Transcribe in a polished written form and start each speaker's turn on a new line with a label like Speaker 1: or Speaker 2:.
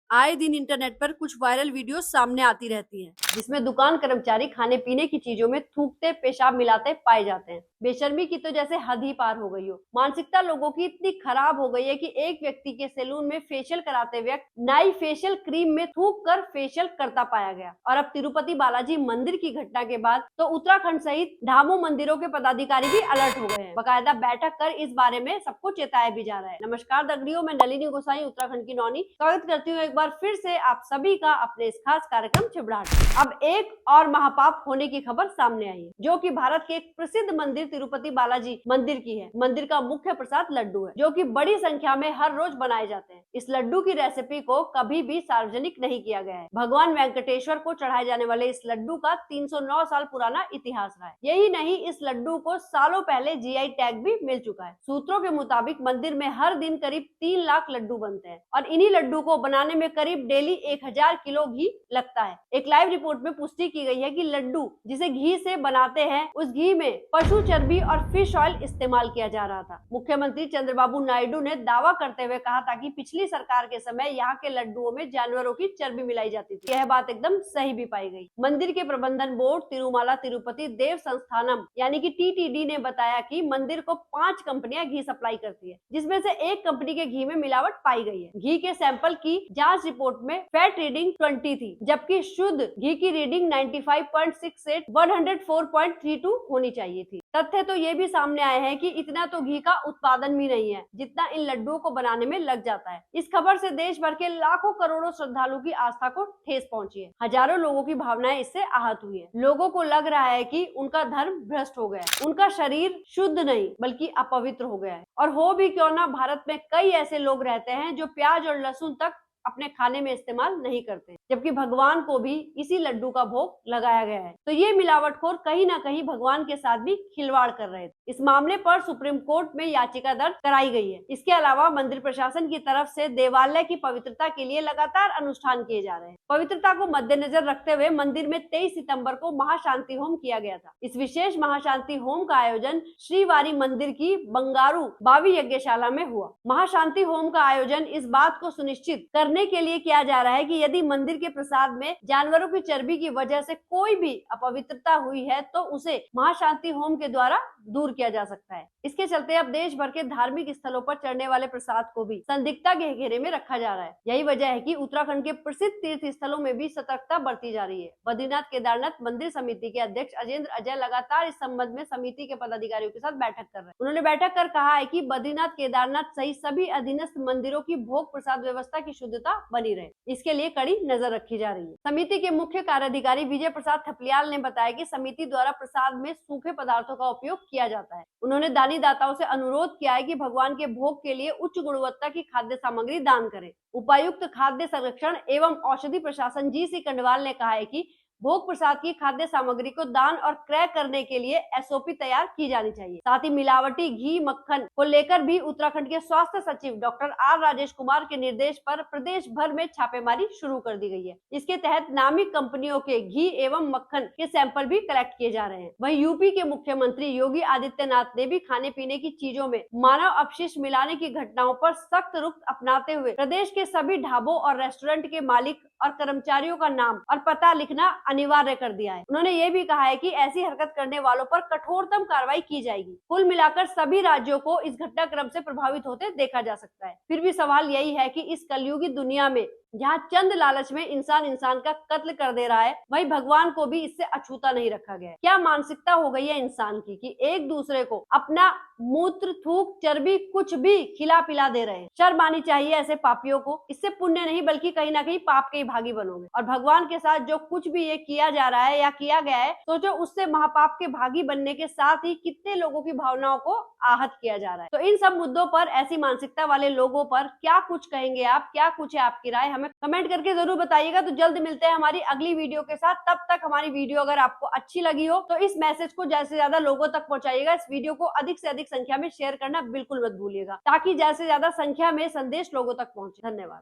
Speaker 1: आए दिन इंटरनेट पर कुछ वायरल वीडियो सामने आती रहती हैं, जिसमें दुकान कर्मचारी खाने पीने की चीजों में थूकते पेशाब मिलाते पाए जाते हैं। बेशर्मी की तो जैसे हद ही पार हो गई हो। मानसिकता लोगों की इतनी खराब हो गई है कि एक व्यक्ति के सैलून में फेशियल कराते वक्त नई फेशियल क्रीम में थूक कर फेशियल करता पाया गया। और अब तिरुपति बालाजी मंदिर की घटना के बाद तो उत्तराखंड सहित धामों मंदिरों के पदाधिकारी भी अलर्ट हो गए हैं। बाकायदा बैठक कर इस बारे में सबको चेताया भी जा रहा है। नमस्कार दगड़ियों, मैं नलिनी गोसाई उत्तराखंड की नौनी स्वागत करती हूँ एक बार फिर से आप सभी का अपने इस खास कार्यक्रम चिबड़ाहट। अब एक और महापाप होने की खबर सामने आई है, जो कि भारत के एक प्रसिद्ध मंदिर तिरुपति बालाजी मंदिर की है। मंदिर का मुख्य प्रसाद लड्डू है, जो कि बड़ी संख्या में हर रोज बनाए जाते हैं। इस लड्डू की रेसिपी को कभी भी सार्वजनिक नहीं किया गया है। भगवान वेंकटेश्वर को चढ़ाए जाने वाले इस लड्डू का 309 साल पुराना इतिहास रहा है। यही नहीं, इस लड्डू को सालों पहले जीआई टैग भी मिल चुका है। सूत्रों के मुताबिक मंदिर में हर दिन करीब 3 लाख लड्डू बनते हैं और इन्हीं लड्डू को बनाने में करीब डेली 1000 किलो घी लगता है। एक लाइव रिपोर्ट में पुष्टि की गई है कि लड्डू जिसे घी से बनाते हैं, उस घी में पशु चर्बी और फिश ऑयल इस्तेमाल किया जा रहा था। मुख्यमंत्री चंद्रबाबू नायडू ने दावा करते हुए कहा था कि पिछली सरकार के समय यहाँ के लड्डुओं में जानवरों की चर्बी मिलाई जाती थी। यह बात एकदम सही भी पाई गई। मंदिर के प्रबंधन बोर्ड तिरुमाला तिरुपति देव संस्थानम यानी कि टीटीडी ने बताया कि मंदिर को 5 कंपनियां घी सप्लाई करती है, जिसमें से एक कंपनी के घी में मिलावट पाई गई है। घी के सैंपल की जांच रिपोर्ट में फैट रीडिंग 20 थी, जबकि शुद्ध घी की रीडिंग 95.6 से 104.32 होनी चाहिए थी। तथ्य तो ये भी सामने आए हैं कि इतना तो घी का उत्पादन भी नहीं है जितना इन लड्डुओं को बनाने में लग जाता है। इस खबर से देश भर के लाखों करोड़ों श्रद्धालु की आस्था को ठेस पहुंची है। हजारों लोगों की भावनाएं इससे आहत हुई है। लोगों को लग रहा है कि उनका धर्म भ्रष्ट हो गया है, उनका शरीर शुद्ध नहीं बल्कि अपवित्र हो गया है। और हो भी क्यों ना, भारत में कई ऐसे लोग रहते हैं जो प्याज और लहसुन तक अपने खाने में इस्तेमाल नहीं करते, जबकि भगवान को भी इसी लड्डू का भोग लगाया गया है। तो ये मिलावटखोर कहीं ना कहीं भगवान के साथ भी खिलवाड़ कर रहे थे। इस मामले पर सुप्रीम कोर्ट में याचिका दर्ज कराई गई है। इसके अलावा मंदिर प्रशासन की तरफ से देवालय की पवित्रता के लिए लगातार अनुष्ठान किए जा रहे हैं। पवित्रता को मद्देनजर रखते हुए मंदिर में 23 सितंबर को महाशांति होम किया गया था। इस विशेष महाशांति होम का आयोजन श्रीवारी मंदिर की बंगारू बावी यज्ञशाला में हुआ। महाशांति होम का आयोजन इस बात को सुनिश्चित करने के लिए किया जा रहा है कि यदि मंदिर के प्रसाद में जानवरों की चर्बी की वजह से कोई भी अपवित्रता हुई है तो उसे महाशांति होम के द्वारा दूर किया जा सकता है। इसके चलते अब देश भर के धार्मिक स्थलों पर चढ़ने वाले प्रसाद को भी संदिग्धता के घेरे में रखा जा रहा है। यही वजह है कि उत्तराखंड के प्रसिद्ध तीर्थ स्थलों में भी सतर्कता बरती जा रही है। बद्रीनाथ केदारनाथ मंदिर समिति के अध्यक्ष अजेंद्र अजय लगातार इस संबंध में समिति के पदाधिकारियों के साथ बैठक कर रहे हैं। उन्होंने बैठक कर कहा है कि बद्रीनाथ केदारनाथ सहित सभी अधीनस्थ मंदिरों की भोग प्रसाद व्यवस्था की शुद्धता बनी रहे, इसके लिए कड़ी नजर रखी जा रही है। समिति के मुख्य कार्याधिकारी विजय प्रसाद थपलियाल ने बताया कि समिति द्वारा प्रसाद में सूखे पदार्थों का उपयोग किया जाता है। उन्होंने दानी दाताओं से अनुरोध किया है कि भगवान के भोग के लिए उच्च गुणवत्ता की खाद्य सामग्री दान करें। उपायुक्त खाद्य संरक्षण एवं औषधि प्रशासन जी.सी. कंडवाल ने कहा है कि भोग प्रसाद की खाद्य सामग्री को दान और क्रय करने के लिए एसओपी तैयार की जानी चाहिए। साथ ही मिलावटी घी मक्खन को लेकर भी उत्तराखंड के स्वास्थ्य सचिव डॉक्टर आर राजेश कुमार के निर्देश पर प्रदेश भर में छापेमारी शुरू कर दी गई है। इसके तहत नामी कंपनियों के घी एवं मक्खन के सैंपल भी कलेक्ट किए जा रहे हैं। वहीं यूपी के मुख्यमंत्री योगी आदित्यनाथ ने भी खाने पीने की चीजों में मानव अपशिष्ट मिलाने की घटनाओं पर सख्त रुख अपनाते हुए प्रदेश के सभी ढाबों और रेस्टोरेंट के मालिक और कर्मचारियों का नाम और पता लिखना अनिवार्य कर दिया है। उन्होंने ये भी कहा है कि ऐसी हरकत करने वालों पर कठोरतम कार्रवाई की जाएगी। कुल मिलाकर सभी राज्यों को इस घटनाक्रम से प्रभावित होते देखा जा सकता है। फिर भी सवाल यही है कि इस कलयुगी दुनिया में जहाँ चंद लालच में इंसान इंसान का कत्ल कर दे रहा है, वही भगवान को भी इससे अछूता नहीं रखा गया है। क्या मानसिकता हो गई है इंसान की कि एक दूसरे को अपना मूत्र थूक चर्बी कुछ भी खिला पिला दे रहे हैं। शर्म आनी चाहिए ऐसे पापियों को। इससे पुण्य नहीं बल्कि कहीं ना कहीं पाप के ही भागी बनोगे। और भगवान के साथ जो कुछ भी ये किया जा रहा है या किया गया है, सोचो उससे महापाप के भागी बनने के साथ ही कितने लोगों की भावनाओं को आहत किया जा रहा है। तो इन सब मुद्दों पर, ऐसी मानसिकता वाले लोगों पर क्या कुछ कहेंगे आप, क्या कुछ है आपकी राय, हमें कमेंट करके जरूर बताइएगा। तो जल्द मिलते हैं हमारी अगली वीडियो के साथ। तब तक हमारी वीडियो अगर आपको अच्छी लगी हो तो इस मैसेज को ज्यादा से ज्यादा लोगों तक पहुंचाइएगा। इस वीडियो को अधिक से अधिक संख्या में शेयर करना बिल्कुल मत भूलिएगा, ताकि ज्यादा से ज्यादा संख्या में संदेश लोगों तक पहुंचे। धन्यवाद।